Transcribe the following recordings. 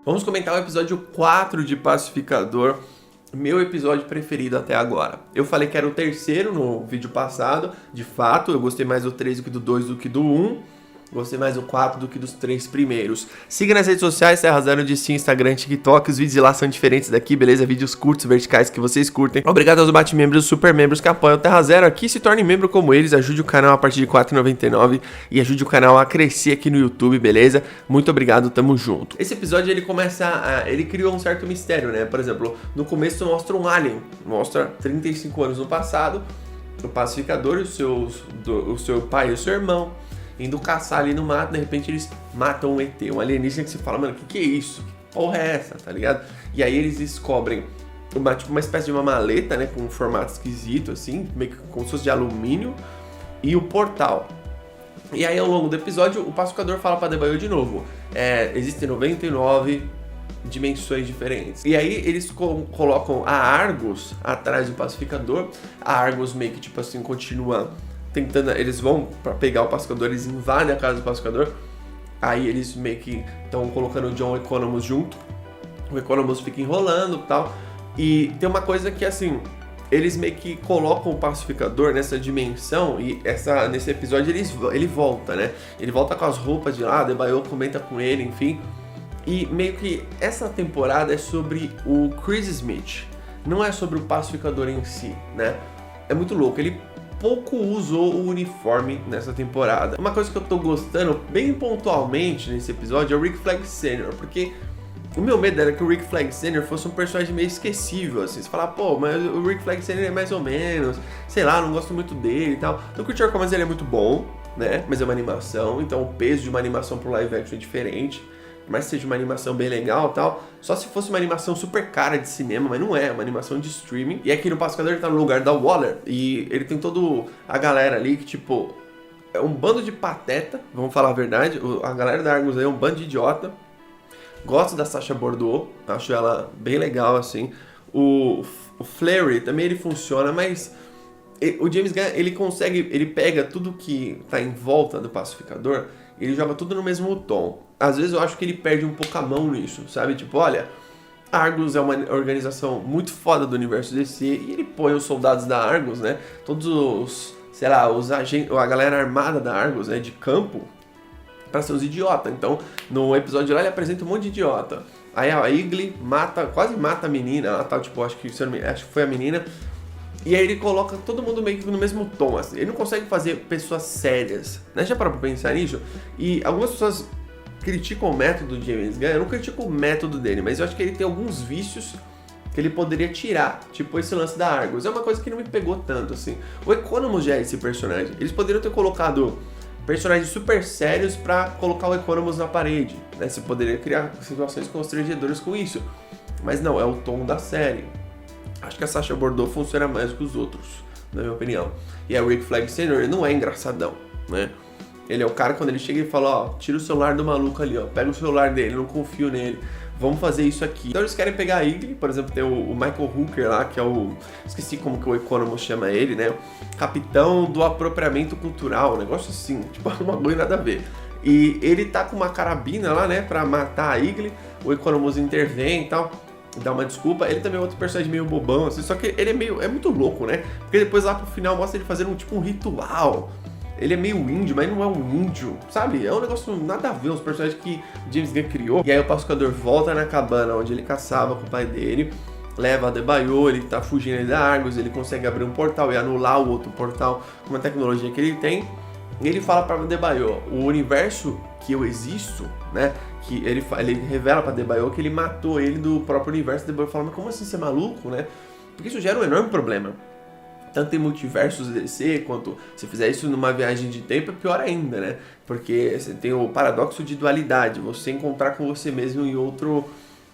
Vamos comentar o episódio 4 de Pacificador, meu episódio preferido até agora. Eu falei que era o terceiro no vídeo passado, de fato, eu gostei mais do 3 do que do 2 do que do 1. Gostei mais do 4 do que dos 3 primeiros. Siga nas redes sociais, Terra Zero de Sim, Instagram, TikTok. Os vídeos de lá são diferentes daqui, beleza? Vídeos curtos, verticais que vocês curtem. Obrigado aos bate-membros e super membros que apoiam o Terra Zero aqui. Se torne membro como eles, ajude o canal a partir de R$ 4,99 e ajude o canal a crescer aqui no YouTube, beleza? Muito obrigado, tamo junto. Esse episódio ele começa ele criou um certo mistério, né? Por exemplo, no começo mostra um alien, mostra 35 anos no passado, o pacificador, o seu pai e o seu irmão indo caçar ali no mato, de repente eles matam um ET, um alienígena que você fala, mano, que é isso? Que porra é essa, tá ligado? E aí eles descobrem uma espécie de uma maleta, né, com um formato esquisito, assim, meio que como se fosse de alumínio, e o portal. E aí ao longo do episódio, o pacificador fala pra Adebayo de novo, existem 99 dimensões diferentes. E aí eles colocam a Argus atrás do pacificador, a Argus meio que tipo assim, continua tentando, eles vão pra pegar o pacificador, eles invadem a casa do pacificador, aí eles meio que estão colocando o John Economos junto, o Economos fica enrolando e tal, e tem uma coisa que assim, eles meio que colocam o pacificador nessa dimensão, e nesse episódio ele volta, né, ele volta com as roupas de lá, Adebayo comenta com ele, enfim, e meio que essa temporada é sobre o Chris Smith, não é sobre o pacificador em si, né, é muito louco, ele pouco usou o uniforme nessa temporada. Uma coisa que eu tô gostando bem pontualmente nesse episódio é o Rick Flag Sr., porque o meu medo era que o Rick Flag Sr. fosse um personagem meio esquecível, assim. Você fala, pô, mas o Rick Flag Sr. é mais ou menos, sei lá, não gosto muito dele e tal. No Creature Commons ele é muito bom, né, mas é uma animação, então o peso de uma animação pro live action é diferente. Mas seja uma animação bem legal e tal, só se fosse uma animação super cara de cinema, mas não é uma animação de streaming. E aqui no Pacificador ele tá no lugar da Waller, e ele tem toda a galera ali que, tipo, é um bando de pateta, vamos falar a verdade, a galera da Argus aí é um bando de idiota. Gosto da Sacha Bordeaux, acho ela bem legal, assim. O Flary também ele funciona, mas o James Gunn, ele pega tudo que tá em volta do Pacificador, ele joga tudo no mesmo tom. Às vezes eu acho que ele perde um pouco a mão nisso, sabe? Tipo, olha, Argus é uma organização muito foda do universo DC, e ele põe os soldados da Argus, né? Todos os, sei lá, a galera armada da Argus, né, de campo, pra ser uns idiotas. Então, no episódio lá ele apresenta um monte de idiota. Aí a Eagly quase mata a menina, ela tá, tipo, acho que foi a menina. E aí ele coloca todo mundo meio que no mesmo tom, assim. Ele não consegue fazer pessoas sérias, né? Já parou pra pensar nisso? E algumas pessoas criticam o método de James Gunn. Eu não critico o método dele, mas eu acho que ele tem alguns vícios que ele poderia tirar. Tipo esse lance da Argus. É uma coisa que não me pegou tanto, assim. O Economos já é esse personagem. Eles poderiam ter colocado personagens super sérios pra colocar o Economos na parede, né? Você poderia criar situações constrangedoras com isso. Mas não, é o tom da série. Acho que a Sacha Bordeaux funciona mais que os outros, na minha opinião. E a Rick Flag Sr. ele não é engraçadão, né? Ele é o cara quando ele chega e fala, ó, tira o celular do maluco ali, ó, pega o celular dele, não confio nele, vamos fazer isso aqui. Então eles querem pegar a Eagly, por exemplo, tem o Michael Hooker lá, que é esqueci como que o Economos chama ele, né? Capitão do apropriamento cultural, um negócio assim, tipo, uma coisa nada a ver. E ele tá com uma carabina lá, né, pra matar a Eagly, o Economos intervém e tal, dá uma desculpa. Ele também é outro personagem meio bobão, assim, só que ele é muito louco, né? Porque depois lá pro final mostra ele fazendo um ritual. Ele é meio índio, mas não é um índio, sabe? É um negócio nada a ver, os personagens que James Gunn criou. E aí o pacificador volta na cabana onde ele caçava com o pai dele, leva a Adebayo, ele tá fugindo da Argus, ele consegue abrir um portal e anular o outro portal com uma tecnologia que ele tem. E ele fala pra Adebayo, o universo que eu existo, né? Que ele revela pra Adebayo que ele matou ele do próprio universo. Adebayo fala, mas como assim você é maluco, né? Porque isso gera um enorme problema. Tanto em multiversos DC, quanto se fizer isso numa viagem de tempo, é pior ainda, né? Porque você tem o paradoxo de dualidade, você encontrar com você mesmo em outro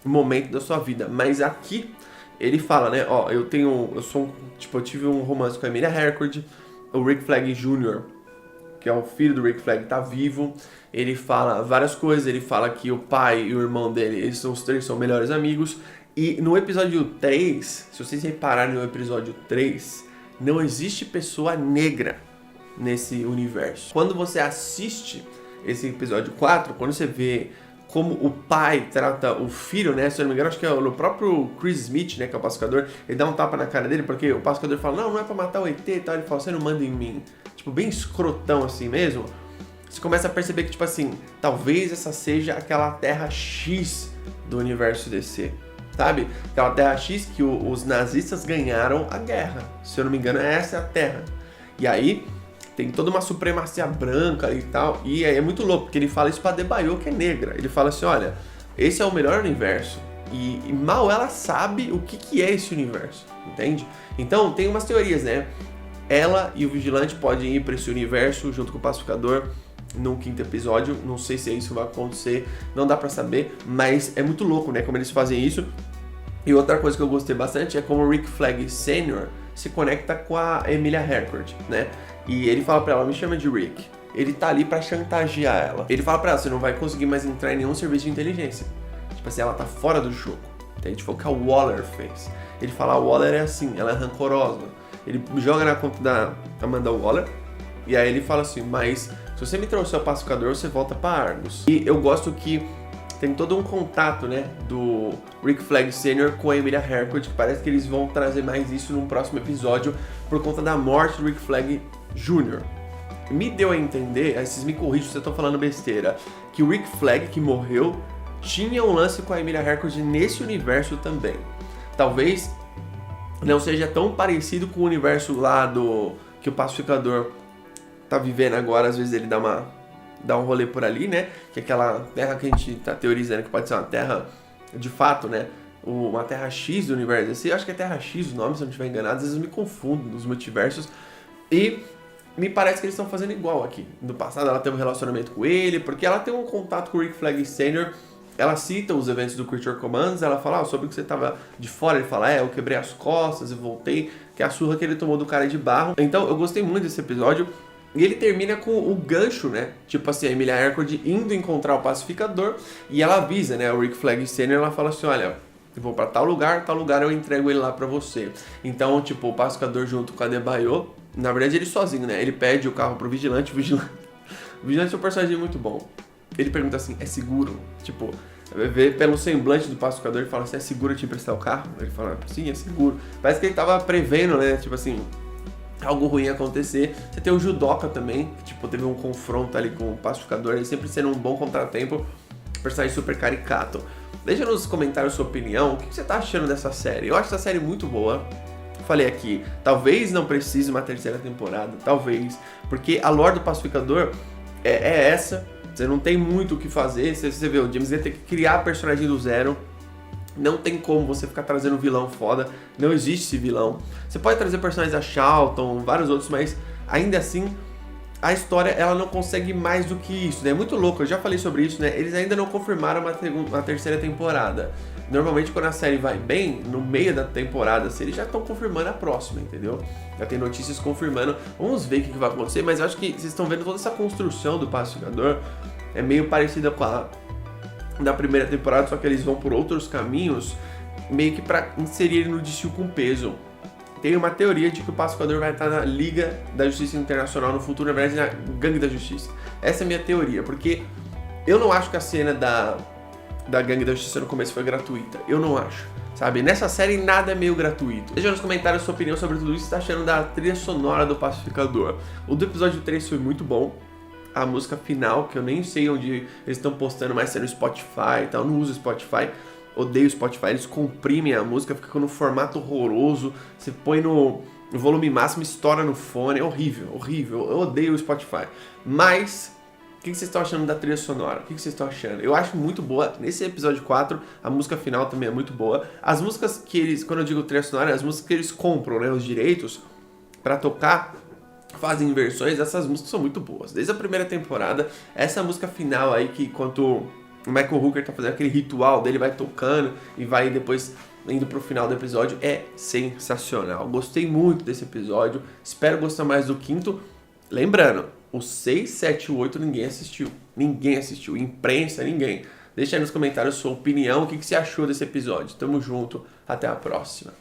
momento da sua vida. Mas aqui, ele fala, né? Ó, eu tive um romance com a Emilia Harcourt, o Rick Flag Jr., que é o filho do Rick Flag, tá vivo. Ele fala várias coisas, ele fala que o pai e o irmão dele, os três são melhores amigos. E no episódio 3, se vocês repararem no episódio 3, não existe pessoa negra nesse universo. Quando você assiste esse episódio 4, quando você vê como o pai trata o filho, né? Se eu não me engano, acho que é no próprio Chris Smith, né? Que é o pacificador, ele dá um tapa na cara dele, porque o pacificador fala, não é pra matar o ET e tal. Ele fala, você não manda em mim. Tipo, bem escrotão assim mesmo. Você começa a perceber que, tipo assim, talvez essa seja aquela Terra X do universo DC, sabe? Aquela Terra X que os nazistas ganharam a guerra. Se eu não me engano, essa é a Terra. E aí, tem toda uma supremacia branca e tal, e é muito louco, porque ele fala isso pra Debaio, que é negra. Ele fala assim, olha, esse é o melhor universo, e mal ela sabe o que é esse universo, entende? Então, tem umas teorias, né? Ela e o Vigilante podem ir pra esse universo junto com o Pacificador no 5º episódio, não sei se isso vai acontecer, não dá pra saber, mas é muito louco, né, como eles fazem isso. E outra coisa que eu gostei bastante é como o Rick Flag Sr. se conecta com a Emilia Harcourt, né? E ele fala pra ela, me chama de Rick. Ele tá ali pra chantagear ela. Ele fala pra ela, você não vai conseguir mais entrar em nenhum serviço de inteligência. Tipo assim, ela tá fora do jogo. Entende? Foi o que a Waller fez. Ele fala, a Waller é assim, ela é rancorosa. Ele joga na conta da Amanda Waller, e aí ele fala assim, mas se você me trouxer o pacificador, você volta pra Argus. E eu gosto que tem todo um contato, né, do Rick Flag Sr. com a Emilia Harcourt, que parece que eles vão trazer mais isso num próximo episódio, por conta da morte do Rick Flag Jr. Me deu a entender, aí vocês me corrigem se eu tô falando besteira, que o Rick Flag, que morreu, tinha um lance com a Emilia Harcourt nesse universo também. Talvez não seja tão parecido com o universo lá do que o Pacificador tá vivendo agora, às vezes ele dá um rolê por ali, né? Que é aquela terra que a gente tá teorizando que pode ser uma terra, de fato, né? Uma terra X do universo. Assim, eu acho que é terra X o nome, se eu não estiver enganado. Às vezes eu me confundo nos multiversos. E me parece que eles estão fazendo igual aqui. No passado ela teve um relacionamento com ele, porque ela tem um contato com o Rick Flag Sr., ela cita os eventos do Creature Commands, ela fala, sobre que você tava de fora, ele fala, eu quebrei as costas e voltei, que é a surra que ele tomou do cara de barro. Então eu gostei muito desse episódio, e ele termina com o gancho, né, tipo assim, a Emilia Harcourt indo encontrar o Pacificador, e ela avisa, né, o Rick Flag Sr., ela fala assim, olha, eu vou pra tal lugar eu entrego ele lá pra você. Então, tipo, o Pacificador junto com a Debaio, na verdade ele sozinho, né, ele pede o carro pro Vigilante, o Vigilante é um personagem muito bom. Ele pergunta assim, é seguro? Tipo, vê pelo semblante do Pacificador, ele fala assim, é seguro te emprestar o carro? Ele fala, sim, é seguro. Parece que ele tava prevendo, né, tipo assim, algo ruim acontecer. Você tem o Judoka também, que tipo, teve um confronto ali com o Pacificador, ele sempre sendo um bom contratempo, personagem super caricato. Deixa nos comentários sua opinião, o que você tá achando dessa série? Eu acho essa série muito boa. Falei aqui, talvez não precise uma terceira temporada, talvez, porque a lore do Pacificador é essa. Você não tem muito o que fazer, você vê, o James Gunn tem que criar personagem do zero, não tem como você ficar trazendo vilão foda, não existe esse vilão. Você pode trazer personagens da Charlton, vários outros, mas ainda assim, a história ela não consegue mais do que isso, né? É muito louco, eu já falei sobre isso, né? Eles ainda não confirmaram uma terceira temporada. Normalmente quando a série vai bem, no meio da temporada, assim, eles já estão confirmando a próxima, entendeu? Já tem notícias confirmando, vamos ver o que vai acontecer, mas eu acho que vocês estão vendo toda essa construção do Pacificador, é meio parecida com a da primeira temporada, só que eles vão por outros caminhos, meio que pra inserir ele no DC com peso. Tem uma teoria de que o Pacificador vai estar na Liga da Justiça Internacional no futuro, na verdade na Gangue da Justiça. Essa é a minha teoria, porque eu não acho que a cena da Gangue da Justiça no começo foi gratuita. Eu não acho, sabe? Nessa série nada é meio gratuito. Deixa nos comentários a sua opinião sobre tudo isso, você tá achando da trilha sonora do Pacificador. O do episódio 3 foi muito bom. A música final, que eu nem sei onde eles estão postando, mas se é no Spotify e tal, eu não uso Spotify. Odeio o Spotify, eles comprimem a música, fica no formato horroroso, você põe no volume máximo, estoura no fone, é horrível, horrível, eu odeio o Spotify. Mas, o que vocês estão achando da trilha sonora? O que vocês estão achando? Eu acho muito boa, nesse episódio 4, a música final também é muito boa. As músicas que eles, quando eu digo trilha sonora, as músicas que eles compram, né, os direitos pra tocar, fazem versões, essas músicas são muito boas. Desde a primeira temporada, essa música final aí, que enquanto o Michael Hooker tá fazendo aquele ritual dele, vai tocando e vai depois indo pro final do episódio, é sensacional. Gostei muito desse episódio, espero gostar mais do 5º. Lembrando, o 6, 7 e 8 ninguém assistiu, imprensa, ninguém. Deixa aí nos comentários sua opinião, o que você achou desse episódio. Tamo junto, até a próxima.